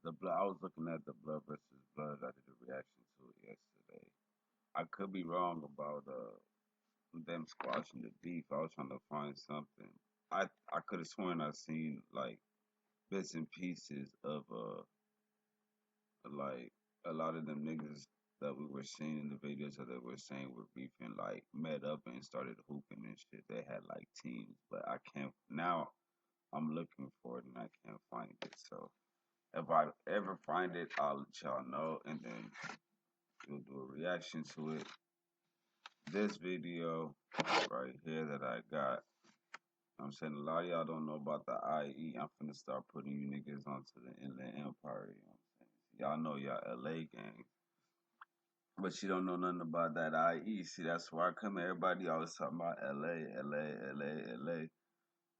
The blood. I was looking at the blood versus blood. I did a reaction to it yesterday. I could be wrong about them squashing the beef. I was trying to find something. I could have sworn I seen like bits and pieces of like a lot of them niggas that we were seeing in the videos that they were saying were beefing like met up and started hooping and shit. They had like teams, but I can't now. I'm looking for it and I can't find it. So if I ever find it, I'll let y'all know, and then we'll do a reaction to it. This video right here that I got, I'm saying a lot of y'all don't know about the IE. I'm finna start putting you niggas onto the Inland Empire. You know what I'm saying? Y'all know y'all LA gang, but you don't know nothing about that IE. See, that's why I come here. Everybody always talking about LA.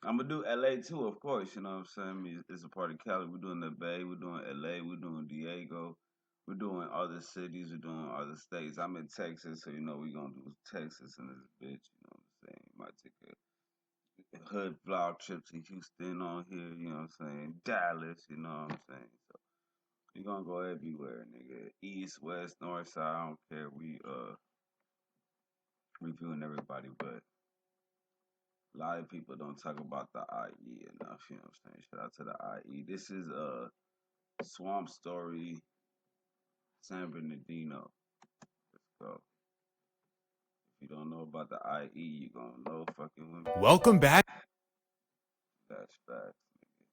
I'm gonna do LA too, of course. You know what I'm saying? It's a part of Cali. We're doing the Bay. We're doing LA. We're doing Diego. We're doing other cities. We're doing other states. I'm in Texas, so you know we're gonna do Texas in this bitch. You know what I'm saying? Might take a hood vlog trip to Houston on here. You know what I'm saying? Dallas. You know what I'm saying? So we're gonna go everywhere, nigga. East, west, north, side. I don't care. We reviewing everybody, but a lot of people don't talk about the IE enough, you know what I'm saying? Shout out to the IE. This is Swamp Story, San Bernardino. Let's go. If you don't know about the IE, you gonna know fucking with me. Welcome back. That's facts, nigga.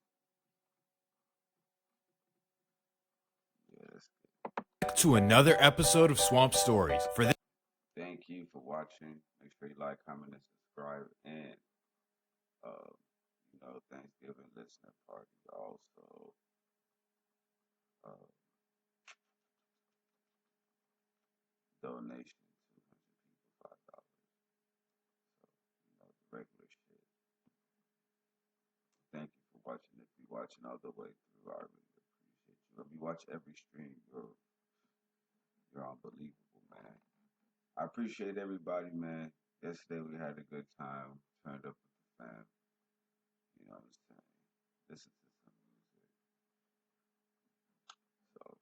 Yeah, that's good. To another episode of Swamp Stories. Thank you for watching. Make sure you like, comment, and subscribe. And Thanksgiving listener party also. Uh, donation $200 people $5. So, the regular shit. Thank you for watching. If you're watching all the way through, I really appreciate you. If you watch every stream, you're unbelievable, man. I appreciate everybody, man. Yesterday we had a good time. Turned up with the fam. You know what I'm saying? Listen to some music. So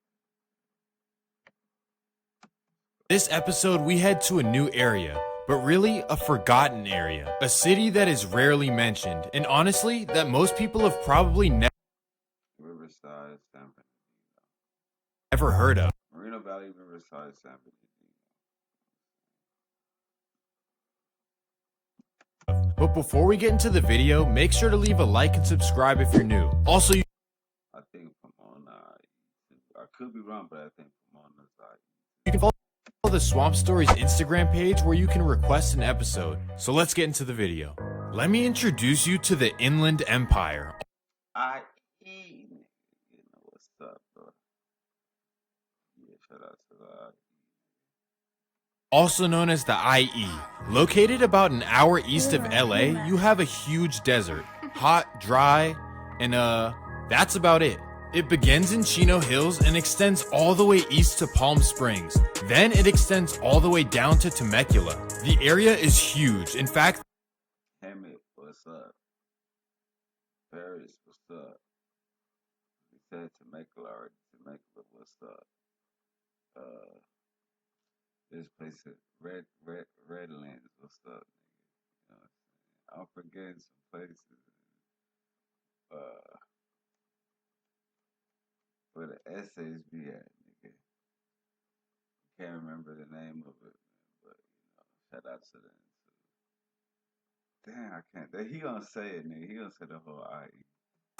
This episode, we head to a new area, but really a forgotten area. A city that is rarely mentioned, and honestly, that most people have probably Riverside, San never heard of. Moreno Valley, Riverside, San Bernardino. But before we get into the video, make sure to leave a like and subscribe if you're new. Also, I think Pomona. I could be wrong, but I think Pomona's you can follow the Swamp Stories Instagram page where you can request an episode. So let's get into the video. Let me introduce you to the Inland Empire. You know what's up, bro. Yeah, shout out to the Also known as the IE. Located about an hour east of LA, you have a huge desert. Hot, dry, and that's about it. It begins in Chino Hills and extends all the way east to Palm Springs. Then it extends all the way down to Temecula. The area is huge. In fact, Hammett, what's up? Paris, what's up? We said Temecula already. Temecula, what's up? This place is Redlands, what's up, nigga? You know what I'm saying? I'm forgetting some places. Where the essays be at, nigga. Can't remember the name of it, man, but shout out to them too. Damn, I can't. He gonna say it, nigga. He gonna say the whole IE.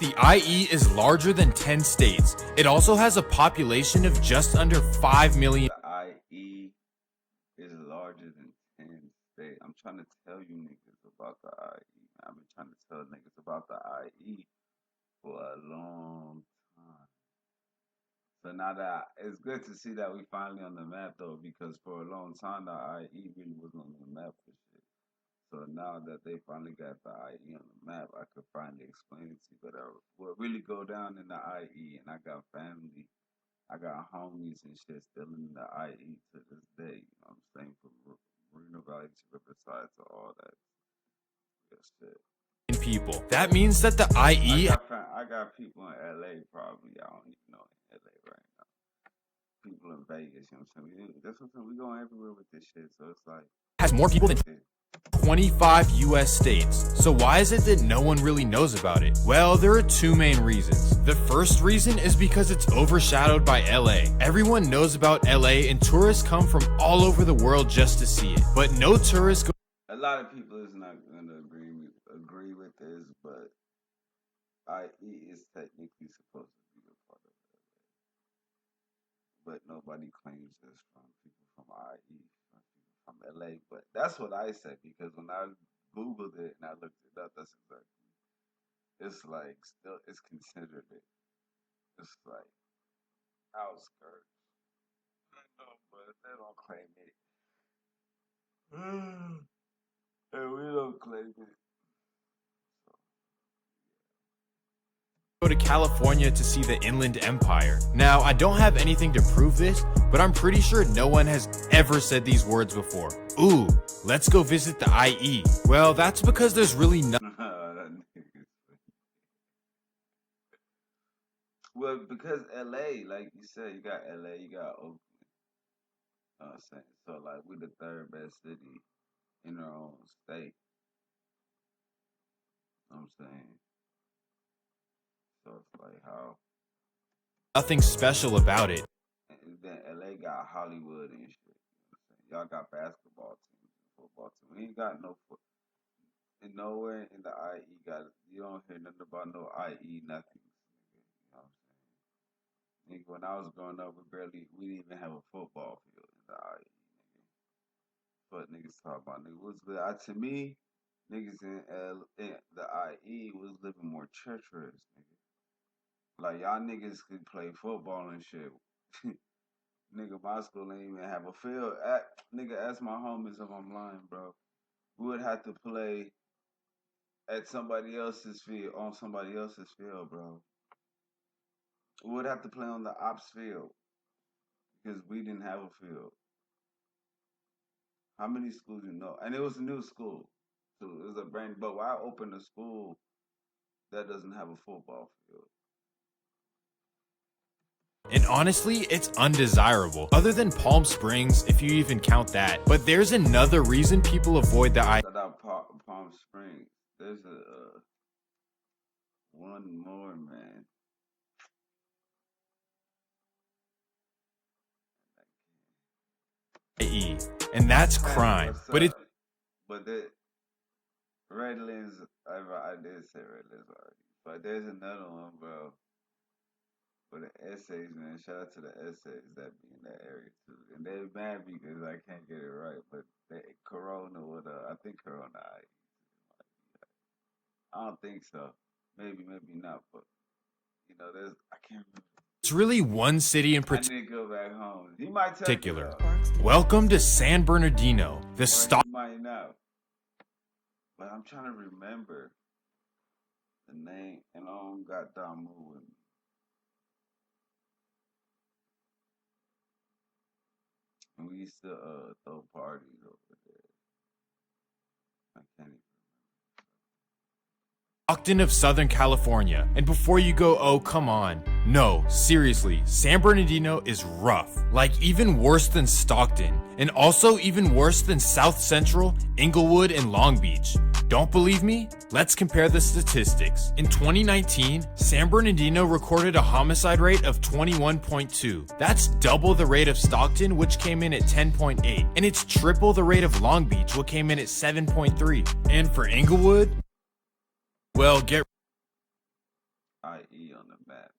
the IE is larger than 10 states. It also has a population of just under 5 million. The IE is larger than 10 states. I'm trying to tell you niggas about the IE. I've been trying to tell niggas about the IE for a long time. So now that it's good to see that we finally on the map though, because for a long time the IE really wasn't on the map for shit. So now that they finally got the IE on the map, I could finally explain it to you. But I will really go down in the IE, and I got family, I got homies and shit still in the IE to this day. You know what I'm saying? From Moreno Valley to Riverside to all that good shit. People. That means that the IE. I got people in LA probably. I don't even know. people in Vegas. You know what I'm saying? That's what I'm saying. We going everywhere with this shit. So it's like has more people than shit. 25 US states. So why is it that no one really knows about it? Well, there are two main reasons. The first reason is because it's overshadowed by LA. Everyone knows about LA and tourists come from all over the world just to see it. But no tourists go. A lot of people is not gonna agree with this, but IE is technically supposed to be a part of it. But nobody claims this from people from IE, from people from LA. But that's what I said, because when I Googled it and I looked it up, that's exactly, it's like still it's considered it. It's like outskirts. I know, but they don't claim it. And we don't claim it. Go to California to see the Inland Empire. Now, I don't have anything to prove this, but I'm pretty sure no one has ever said these words before. Ooh, let's go visit the IE. Well, that's because there's really nothing. Well, because LA, like you said, you got LA, you got Oakland. You know what I'm saying? So, like, we're the third best city in our own state. You know what I'm saying? So, it's like how. Nothing special about it. And then LA got Hollywood and shit. You know what I'm saying? Y'all got basketball teams and football teams. We ain't got no foot. And nowhere in the IE you don't hear nothing about no IE nothing. You know what I'm saying? Nigga, when I was growing up, we didn't even have a football field in the IE, nigga. But niggas talk about, nigga, what's good? To me, niggas in the IE was living more treacherous, nigga. Like, y'all niggas could play football and shit. Nigga, my school ain't even have a field. Nigga, ask my homies if I'm lying, bro. We would have to play at somebody else's field, on somebody else's field, bro. We would have to play on the ops field because we didn't have a field. How many schools you know? And it was a new school. So it was a brand, but why open a school that doesn't have a football field? And honestly, it's undesirable. Other than Palm Springs, if you even count that. But there's another reason people avoid the IE. Shout out Palm Springs. There's one more, man. And that's crime. But it. But the Redlands, I did say Redlands already. But there's another one, bro. For the essays, man. Shout out to the essays that be in that area too. And they're mad because I can't get it right. But Corona would I think Corona I don't think so. Maybe not, but you know, I can't remember. It's really one city in I need to go back home. He might tell particular. You Welcome to San Bernardino, the stop. You might know. But I'm trying to remember the name, and I don't got Damu with me. And we used to throw parties over there. I can't even. Stockton of Southern California. And before you go, oh, come on. No, seriously, San Bernardino is rough. Like, even worse than Stockton. And also even worse than South Central, Inglewood, and Long Beach. Don't believe me? Let's compare the statistics. In 2019, San Bernardino recorded a homicide rate of 21.2. That's double the rate of Stockton, which came in at 10.8. And it's triple the rate of Long Beach, which came in at 7.3. And for Inglewood, well, get IE on the map.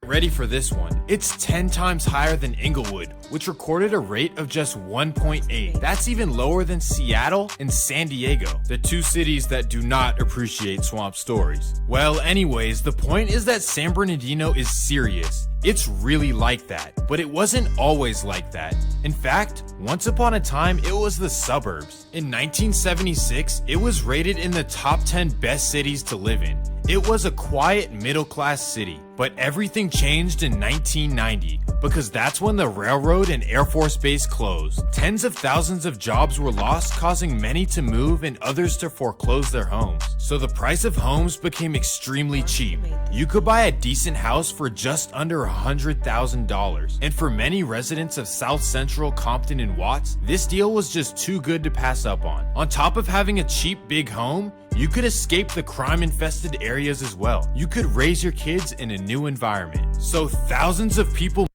ready for this one. It's 10 times higher than Inglewood, which recorded a rate of just 1.8. That's even lower than Seattle and San Diego, the two cities that do not appreciate swamp stories. Well, anyways, the point is that San Bernardino is serious. It's really like that, but it wasn't always like that. In fact, once upon a time, it was the suburbs. In 1976, it was rated in the top 10 best cities to live in. It was a quiet middle-class city, but everything changed in 1990 because that's when the railroad and Air Force Base closed. Tens of thousands of jobs were lost, causing many to move and others to foreclose their homes. So the price of homes became extremely cheap. You could buy a decent house for just under $100,000. And for many residents of South Central Compton and Watts, this deal was just too good to pass up on. On top of having a cheap big home, you could escape the crime-infested areas as well. You could raise your kids in a new environment. So thousands of people.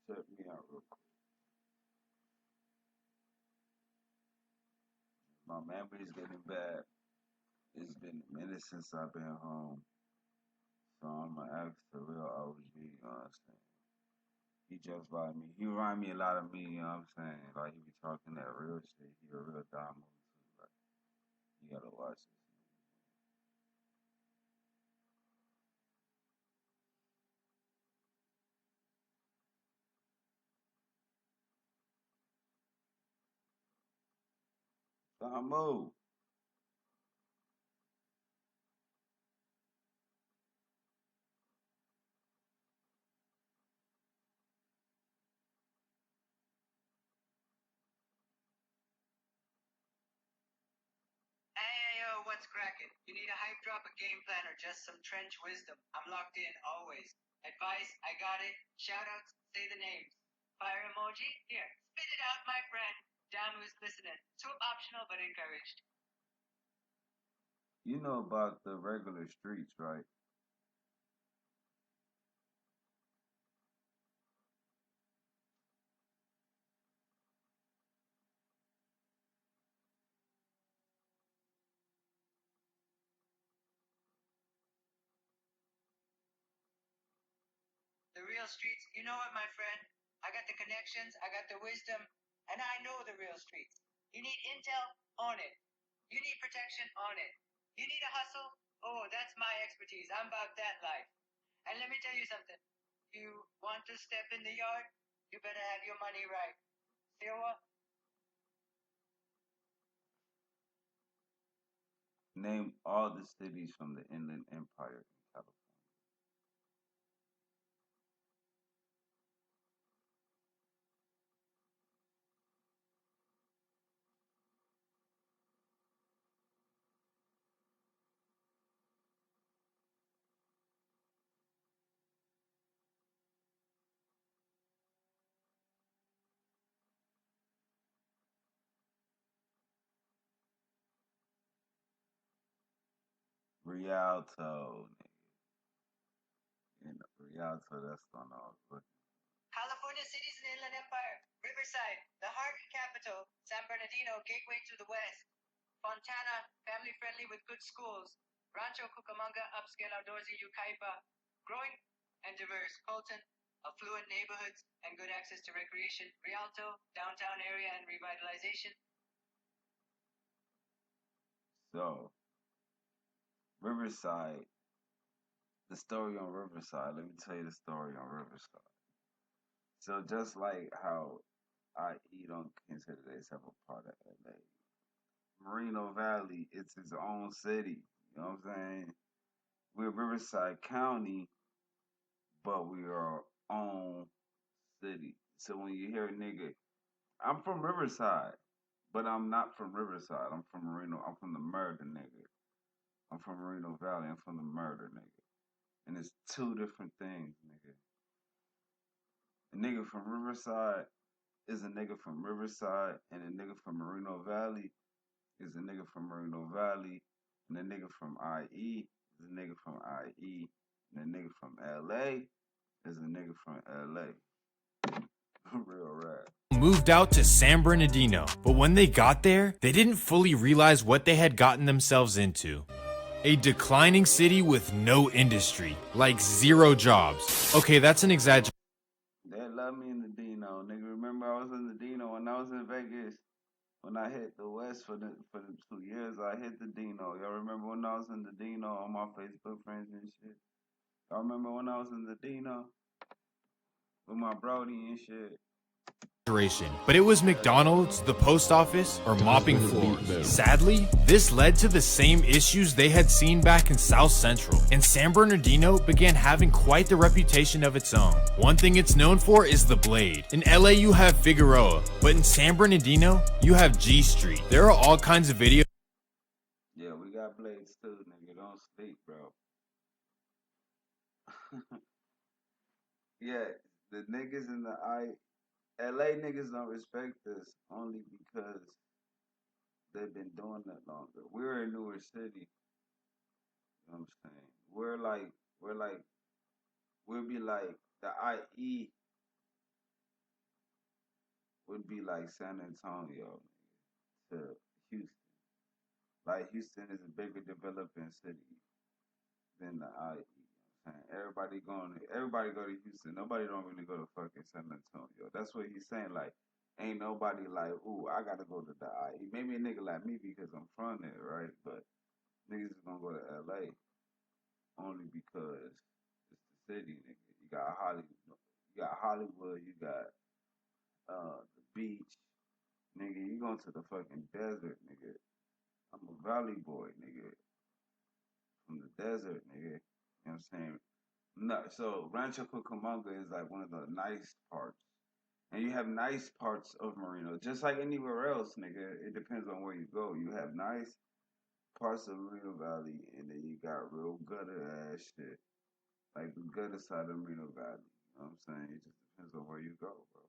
Check me out real quick. My memory's getting bad. It's been a minute since I've been home. So I'm gonna ask the real OG, you know what I'm saying? He just like me. He remind me a lot of me, you know what I'm saying? Like he be talking that real shit. He a real diamond too. Like you gotta watch this. Damo. Hey, yo, what's cracking? You need a hype drop, a game plan, or just some trench wisdom? I'm locked in always. Advice, I got it. Shoutouts, say the names. Fire emoji? Here, spit it out, my friend. Down who's listening. Swoop optional but encouraged. You know about the regular streets, right? The real streets, you know what, my friend? I got the connections, I got the wisdom, and I know the real streets. You need intel on it. You need protection on it. You need a hustle? Oh, that's my expertise. I'm about that life. And let me tell you something. You want to step in the yard? You better have your money right. See what? Name all the cities from the Inland Empire in California. Rialto, nigga. You know, Rialto, that's the one I was looking. California cities in the Inland Empire. Riverside, the heart and capital. San Bernardino, gateway to the west. Fontana, family friendly with good schools. Rancho Cucamonga, upscale outdoorsy Yucaipa. Growing and diverse. Colton, affluent neighborhoods and good access to recreation. Rialto, downtown area and revitalization. So, Riverside, the story on Riverside. Let me tell you the story on Riverside. So, just like how IE don't consider themselves a part of LA, Moreno Valley, it's its own city. You know what I'm saying? We're Riverside County, but we are our own city. So when you hear a nigga, I'm from Riverside, but I'm not from Riverside. I'm from Moreno. I'm from the murder nigga. I'm from Moreno Valley. I'm from the murder nigga. And it's two different things, nigga. A nigga from Riverside is a nigga from Riverside, and a nigga from Moreno Valley is a nigga from Moreno Valley, and a nigga from IE is a nigga from IE, and a nigga from LA is a nigga from LA. Real rap. Moved out to San Bernardino, but when they got there, they didn't fully realize what they had gotten themselves into. A declining city with no industry, like zero jobs. Okay, that's an exaggeration. They love me in the Dino, nigga. Remember I was in the Dino when I was in Vegas. When I hit the West for the 2 years, I hit the Dino. Y'all remember when I was in the Dino on my Facebook friends and shit? Y'all remember when I was in the Dino with my Brody and shit? but it was McDonald's, the post office, or mopping floors. Sadly, this led to the same issues they had seen back in South Central, and San Bernardino began having quite the reputation of its own. One thing it's known for is the Blade. In LA you have Figueroa, but in San Bernardino you have G Street. There are all kinds of videos. Yeah, we got blades too, nigga. Don't sleep, bro. Yeah, the niggas in the LA niggas don't respect us only because they've been doing that longer. We're a newer city, you know what I'm saying? We're like we'll be like the IE would be like San Antonio to Houston. Like Houston is a bigger developing city than the IE. Saying everybody go to Houston. Nobody don't really go to fucking San Antonio. That's what he's saying. Like, ain't nobody like, ooh, I gotta go to the IE. Maybe a nigga like me because I'm from there, right? But niggas is gonna go to LA only because it's the city, nigga. You got Hollywood, you got the beach, nigga. You going to the fucking desert, nigga. I'm a valley boy, nigga. From the desert, nigga. You know what I'm saying? No, so Rancho Cucamonga is like one of the nice parts. And you have nice parts of Marino, just like anywhere else, nigga. It depends on where you go. You have nice parts of Marino Valley, and then you got real gutter ass shit, like the gutter side of Marino Valley. You know what I'm saying? It just depends on where you go, bro.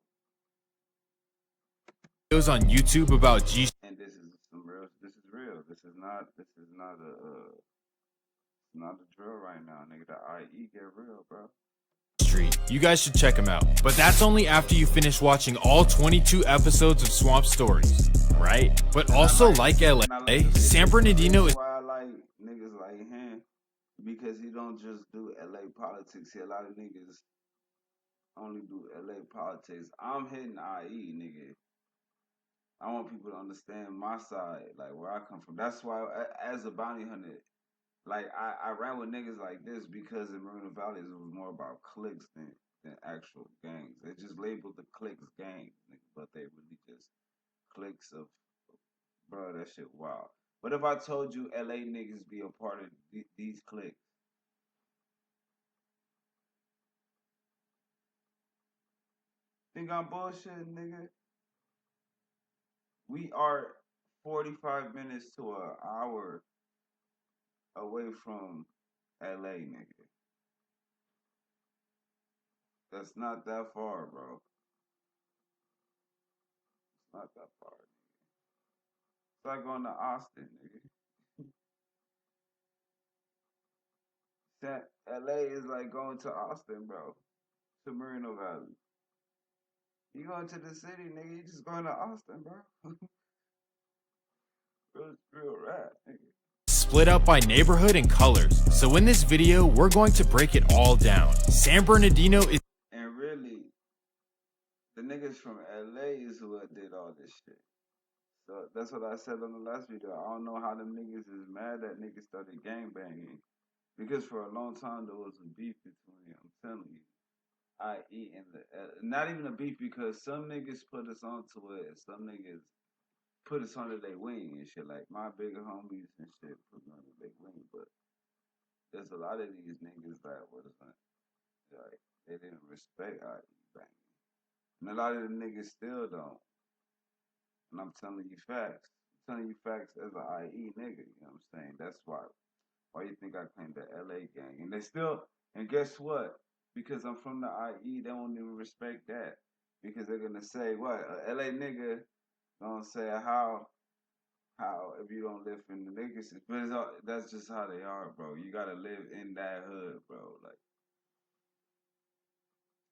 Videos on YouTube about G And this is some real. This is real. This is not. This is not a. Not a drill right now, nigga. The IE get real, bro. Street. You guys should check them out. But that's only after you finish watching all 22 episodes of Swamp Stories, right? But also, like LA, San Bernardino is. Why I like niggas like him, because he don't just do LA politics. See, a lot of niggas only do LA politics. I'm hitting IE, nigga. I want people to understand my side, like where I come from. That's why, as a bounty hunter, like I ran with niggas like this because in Marina Valley it was more about cliques than actual gangs. They just labeled the cliques gangs, nigga, but they really just cliques of, bro, that shit wild. What if I told you LA niggas be a part of these cliques? Think I'm bullshitting, nigga? We are 45 minutes to an hour away from LA, nigga. That's not that far, bro. It's not that far. It's like going to Austin, nigga. LA is like going to Austin, bro. To Moreno Valley. You going to the city, nigga. You just going to Austin, bro. real rap, nigga. Split up by neighborhood and colors. So in this video, we're going to break it all down. San Bernardino is. And really, the niggas from LA is who did all this shit. So that's what I said on the last video. I don't know how them niggas is mad that niggas started gang banging. Because for a long time there was a beef between, I'm telling you, IE and the not even a beef because some niggas put us onto it and some niggas put us under their wing and shit. Like my bigger homies and shit put me under their wing, but there's a lot of these niggas that wasn't like they didn't respect IE banging. And a lot of the niggas still don't. And I'm telling you facts. I'm telling you facts as an IE nigga, you know what I'm saying? That's why you think I claimed the LA gang. And they still, and guess what? Because I'm from the IE, they won't even respect that. Because they're gonna say, what, a LA nigga gonna say how if you don't live in the niggas, but that's just how they are, bro. You gotta live in that hood, bro. Like,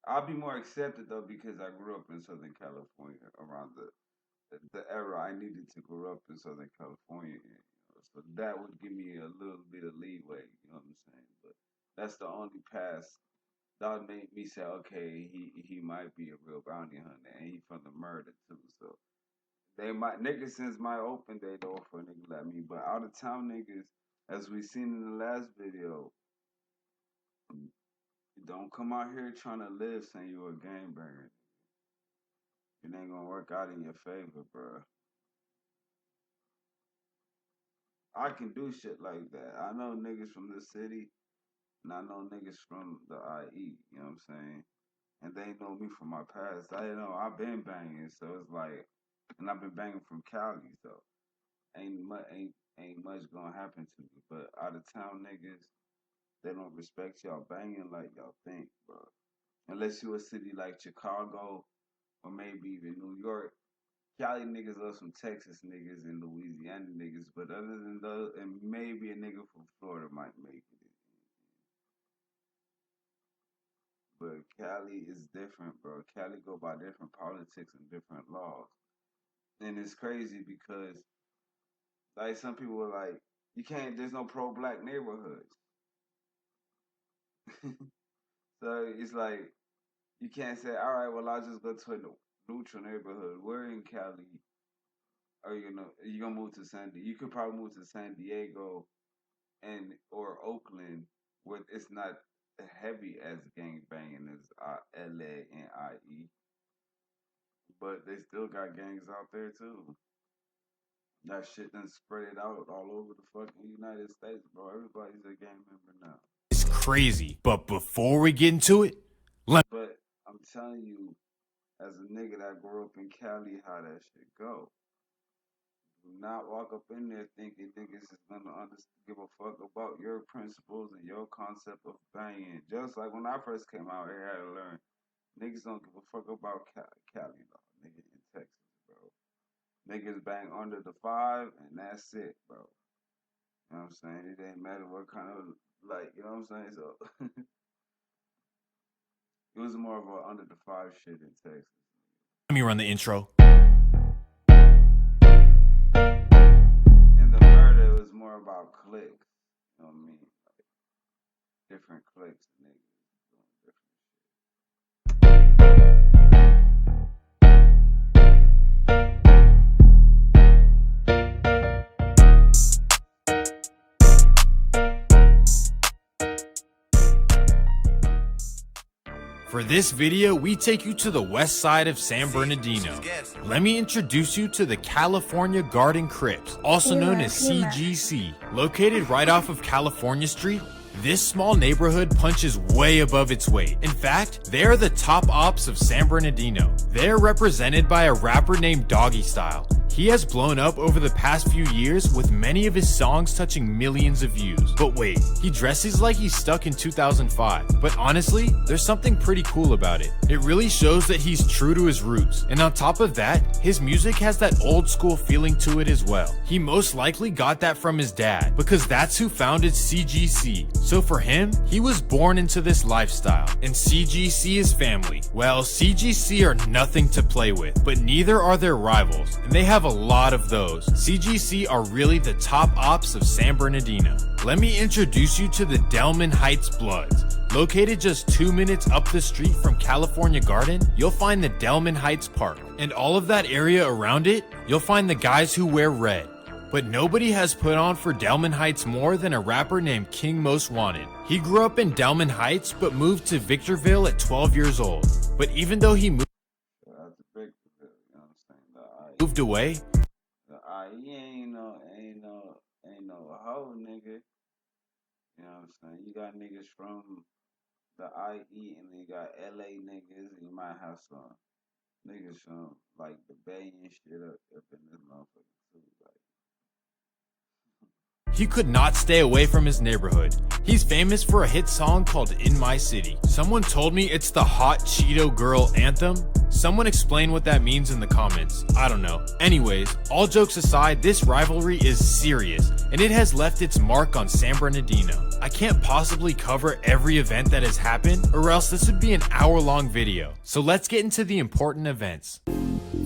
I'll be more accepted though because I grew up in Southern California around the era I needed to grow up in Southern California. So that would give me a little bit of leeway, you know what I'm saying? But that's the only pass that would make me say, okay, he might be a real bounty hunter and he from the murder too. So they might niggas since might open their door for a nigga like me, but out of town niggas, as we seen in the last video, don't come out here trying to live saying you a gang banger. It ain't gonna work out in your favor, bro. I can do shit like that. I know niggas from the city, and I know niggas from the IE. You know what I'm saying? And they know me from my past. I know I've been banging, so it's like, and I've been banging from Cali, so ain't much gonna happen to me. But out of town niggas, they don't respect y'all banging like y'all think, bro. Unless you a city like Chicago or maybe even New York. Cali niggas love some Texas niggas and Louisiana niggas, but other than those, and maybe a nigga from Florida might make it. But Cali is different, bro. Cali go by different politics and different laws. And it's crazy because, like, some people are like, you can't, there's no pro black neighborhoods. So it's like, you can't say, all right, well, I'll just go to a neutral neighborhood. We're in Cali, or you're gonna move to you could probably move to San Diego and or Oakland, where it's not heavy as gang banging as LA and IE, but they still got gangs out there too. That shit done spread it out all over the fucking United States, bro. Everybody's a gang member now. It's crazy. But before we get into it, But I'm telling you, as a nigga that grew up in Cali, how that shit go. Do not walk up in there thinking niggas is gonna give a fuck about your principles and your concept of banging. Just like when I first came out here, I had to learn niggas don't give a fuck about Cali law, nigga in Texas, bro. Niggas bang under the 5 and that's it, bro. You know what I'm saying? It ain't matter what kind of, like, you know what I'm saying? So it was more of a under the 5 shit in Texas. let me run the intro. In the murder, it was more about clicks. You know what I mean? Like, different clicks, niggas doing different For this video, we take you to the west side of San Bernardino. Let me introduce you to the California Garden Crypts, also known as CGC. Located right off of California Street, this small neighborhood punches way above its weight. In fact, they are the top ops of San Bernardino. They are represented by a rapper named Doggy Style. He has blown up over the past few years with many of his songs touching millions of views. But wait, he dresses like he's stuck in 2005. But honestly, there's something pretty cool about it. It really shows that he's true to his roots. And on top of that, his music has that old school feeling to it as well. He most likely got that from his dad, because that's who founded CGC. So for him, he was born into this lifestyle. And CGC is family. Well, CGC are nothing to play with, but neither are their rivals. And they have a lot of those. CGC are really the top ops of San Bernardino. Let me introduce you to the Delmenn Heights Bloods. Located just 2 minutes up the street from California Garden, you'll find the Delmenn Heights Park. And all of that area around it, you'll find the guys who wear red. But nobody has put on for Delmenn Heights more than a rapper named King Most Wanted. He grew up in Delmenn Heights but moved to Victorville at 12 years old. But even though he moved away, the IE ain't no hoe, nigga. You know what I'm saying? You got niggas from the IE and then you got LA niggas, and you might have some niggas from like the Bay and shit up in this motherfucker too. Like, he could not stay away from his neighborhood. He's famous for a hit song called In My City. Someone told me it's the hot Cheeto girl anthem. Someone explain what that means in the comments. I don't know. Anyways, all jokes aside, this rivalry is serious, and it has left its mark on San Bernardino. I can't possibly cover every event that has happened, or else this would be an hour-long video. So let's get into the important events.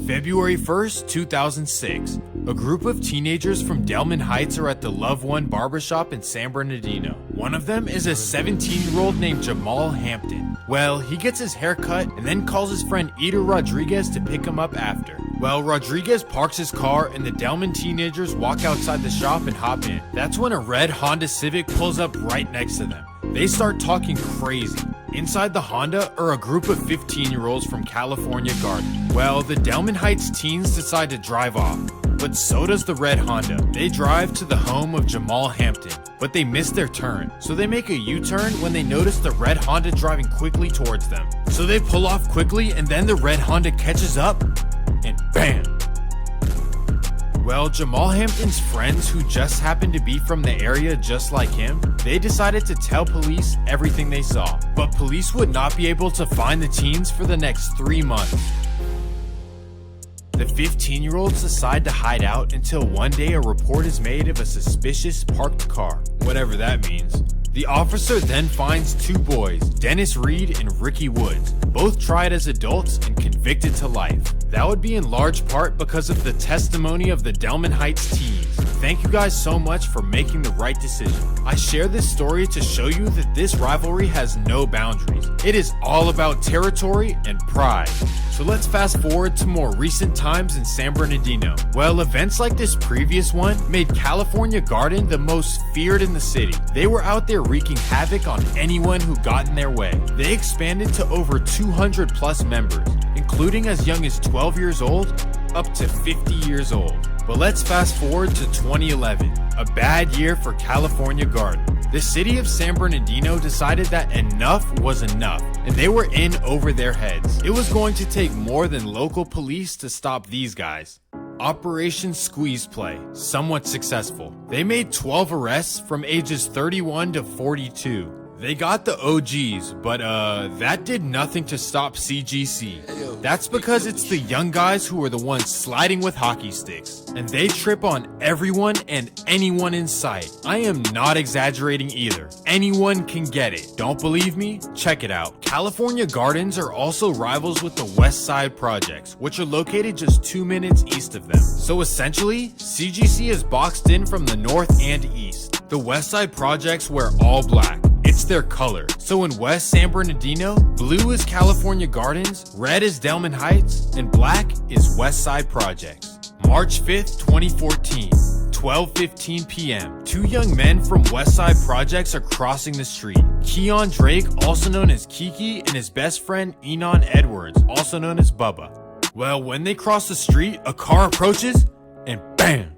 February 1st, 2006. A group of teenagers from Delmenn Heights are at the Love One barbershop in San Bernardino. One of them is a 17-year-old named Jamal Hampton. Well, he gets his hair cut and then calls his friend Ida Rodriguez to pick him up after. Well, Rodriguez parks his car and the Delmenn teenagers walk outside the shop and hop in. That's when a red Honda Civic pulls up right next to them. They start talking crazy. Inside the Honda are a group of 15-year-olds from California Garden. Well, the Delmenn Heights teens decide to drive off, but so does the red Honda. They drive to the home of Jamal Hampton, but they miss their turn. So they make a U-turn when they notice the red Honda driving quickly towards them. So they pull off quickly, and then the red Honda catches up, and bam! Well, Jamal Hampton's friends, who just happened to be from the area just like him, they decided to tell police everything they saw. But police would not be able to find the teens for the next 3 months. The 15-year-olds decide to hide out until one day a report is made of a suspicious parked car, whatever that means. The officer then finds 2 boys, Dennis Reed and Ricky Woods, both tried as adults and convicted to life. That would be in large part because of the testimony of the Delmenn Heights teens. Thank you guys so much for making the right decision. I share this story to show you that this rivalry has no boundaries. It is all about territory and pride. So let's fast forward to more recent times in San Bernardino. Well, events like this previous one made California Garden the most feared in the city. They were out there wreaking havoc on anyone who got in their way. They expanded to over 200 plus members, including as young as 12 years old up to 50 years old. But let's fast forward to 2011, a bad year for California Garden. The city of San Bernardino decided that enough was enough, and they were in over their heads. It was going to take more than local police to stop these guys. Operation Squeeze Play, somewhat successful. They made 12 arrests from ages 31 to 42. They got the OGs, but that did nothing to stop CGC. That's because it's the young guys who are the ones sliding with hockey sticks, and they trip on everyone and anyone in sight. I am not exaggerating either. Anyone can get it. Don't believe me? Check it out. California Gardens are also rivals with the West Side Projects, which are located just 2 minutes east of them. So essentially, CGC is boxed in from the north and east. The West Side Projects wear all black. It's their color. So in West San Bernardino, blue is California Gardens, red is Delmenn Heights, and black is West Side Projects. March 5th, 2014, 12:15 p.m. 2 young men from West Side Projects are crossing the street. Keon Drake, also known as Kiki, and his best friend Enon Edwards, also known as Bubba. Well, when they cross the street, a car approaches, and bam!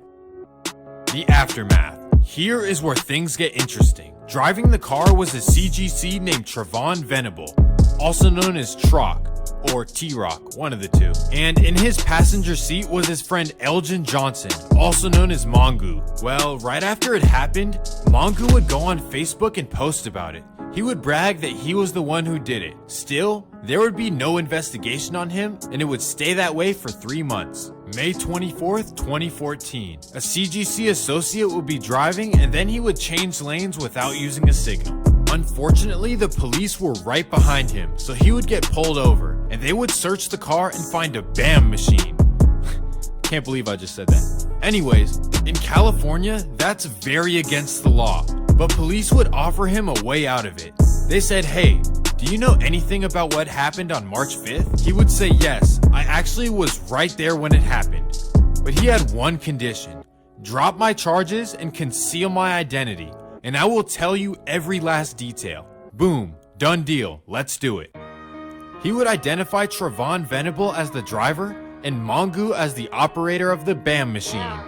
The aftermath. Here is where things get interesting. Driving the car was a CGC named Trevon Venable, also known as Trock, or T-Rock, one of the two. And in his passenger seat was his friend Elgin Johnson, also known as Mongu. Well, right after it happened, Mongu would go on Facebook and post about it. He would brag that he was the one who did it. Still, there would be no investigation on him, and it would stay that way for 3 months. May 24th, 2014. A CGC associate would be driving, and then he would change lanes without using a signal. Unfortunately, the police were right behind him, so he would get pulled over, and they would search the car and find a BAM machine. Can't believe I just said that. Anyways, in California, that's very against the law, but police would offer him a way out of it. They said, "Hey, do you know anything about what happened on March 5th? He would say, "Yes, I actually was right there when it happened." But he had one condition: drop my charges and conceal my identity, and I will tell you every last detail. Boom, done deal, let's do it. He would identify Trevon Venable as the driver and Mongu as the operator of the BAM machine.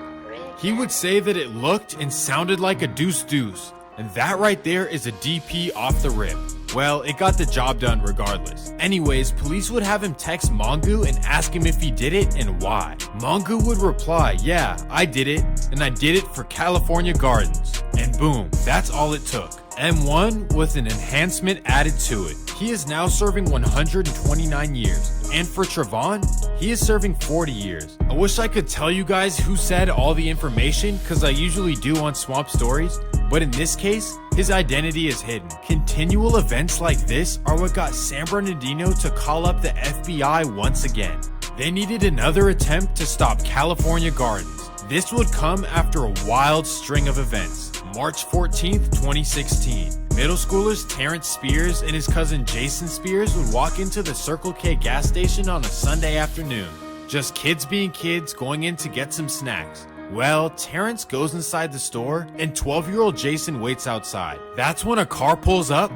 He would say that it looked and sounded like a deuce-deuce, and that right there is a DP off the rip. Well, it got the job done regardless. Anyways, police would have him text Mongu and ask him if he did it and why. Mongu would reply, "Yeah, I did it, and I did it for California Gardens." And boom, that's all it took. M1 with an enhancement added to it. He is now serving 129 years. And for Trevon, he is serving 40 years. I wish I could tell you guys who said all the information, cause I usually do on Swamp Stories, but in this case, his identity is hidden. Continual events like this are what got San Bernardino to call up the FBI once again. They needed another attempt to stop California Gardens. This would come after a wild string of events. March 14th, 2016. Middle schoolers Terrence Spears and his cousin Jason Spears would walk into the Circle K gas station on a Sunday afternoon. Just kids being kids going in to get some snacks. Well, Terrence goes inside the store and 12-year-old Jason waits outside. That's when a car pulls up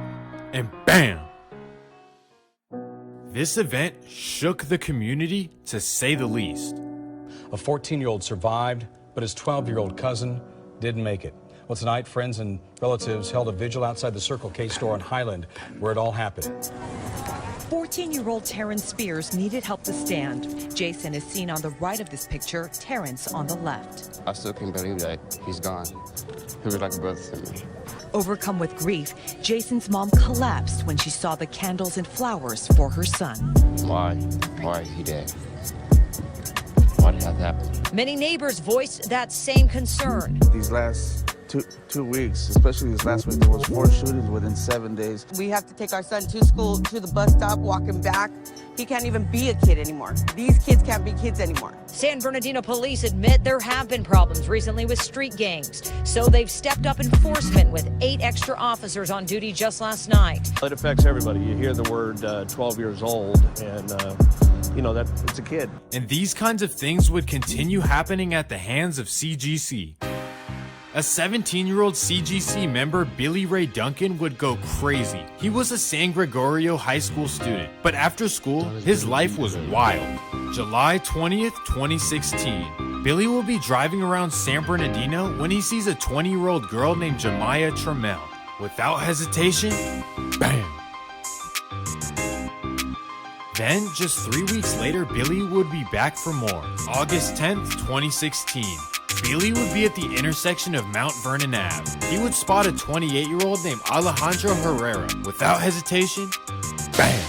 and bam! This event shook the community, to say the least. A 14-year-old survived, but his 12-year-old cousin didn't make it. Well, tonight, friends and relatives held a vigil outside the Circle K store on Highland, where it all happened. 14-year-old Terrence Spears needed help to stand. Jason is seen on the right of this picture, Terrence on the left. I still can't believe that he's gone. He was like a brother to me. Overcome with grief, Jason's mom collapsed when she saw the candles and flowers for her son. Why? Why is he dead? Why did that happen? Many neighbors voiced that same concern. These last two weeks, especially this last week, there was 4 shootings within 7 days. We have to take our son to school, to the bus stop, walk him back. He can't even be a kid anymore. These kids can't be kids anymore. San Bernardino police admit there have been problems recently with street gangs, so they've stepped up enforcement with 8 extra officers on duty just last night. It affects everybody. You hear the word 12 years old, and you know that it's a kid. And these kinds of things would continue happening at the hands of CGC. A 17-year-old CGC member, Billy Ray Duncan, would go crazy. He was a San Gregorio high school student, but after school, his life was wild. July 20th, 2016. Billy will be driving around San Bernardino when he sees a 20-year-old girl named Jemiah Trammell. Without hesitation, bam! Then, just 3 weeks later, Billy would be back for more. August 10th, 2016. Billy would be at the intersection of Mount Vernon Ave. He would spot a 28-year-old named Alejandro Herrera. Without hesitation, bam!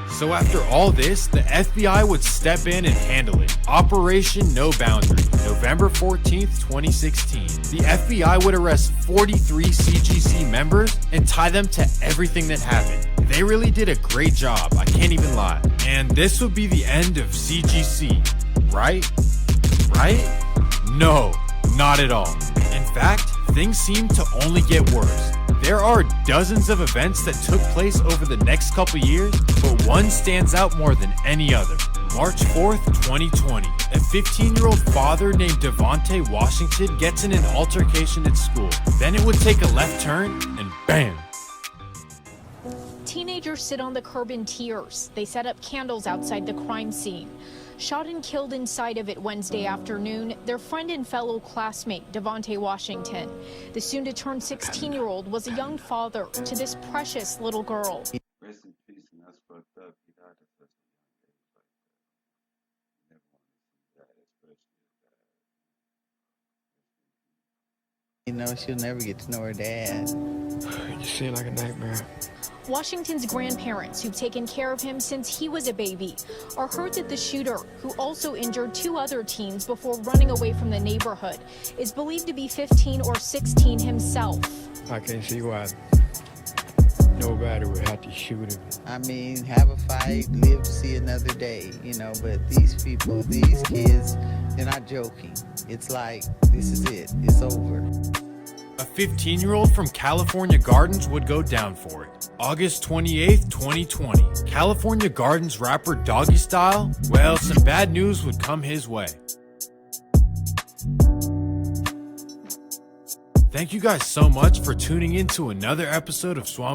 So after all this, the FBI would step in and handle it. Operation No Boundary, November 14th, 2016. The FBI would arrest 43 CGC members and tie them to everything that happened. They really did a great job, I can't even lie. And this would be the end of CGC, right? Right? No, not at all. In fact, things seem to only get worse. There are dozens of events that took place over the next couple years, but one stands out more than any other. March 4th, 2020. A 15-year-old father named Devontae Washington gets in an altercation at school. Then it would take a left turn and bam! Teenagers sit on the curb in tears. They set up candles outside the crime scene. Shot and killed inside of it Wednesday afternoon, their friend and fellow classmate, Devontae Washington. The soon-to-turn 16-year-old was a young father to this precious little girl. Rest in peace, and that's fucked up. He died at such a young age like that. You never want to see that, especially You know, she'll never get to know her dad. It just seemed like a nightmare. Washington's grandparents, who've taken care of him since he was a baby, are hurt that the shooter, who also injured 2 other teens before running away from the neighborhood, is believed to be 15 or 16 himself. I can't see why nobody would have to shoot him. I mean, have a fight, live to see another day, you know, but these people, these kids, they're not joking. It's like, this is it, it's over. A 15-year-old from California Gardens would go down for it. August 28th, 2020. California Gardens rapper Doggy Style, well, some bad news would come his way. Thank you guys so much for tuning in to another episode of Swamp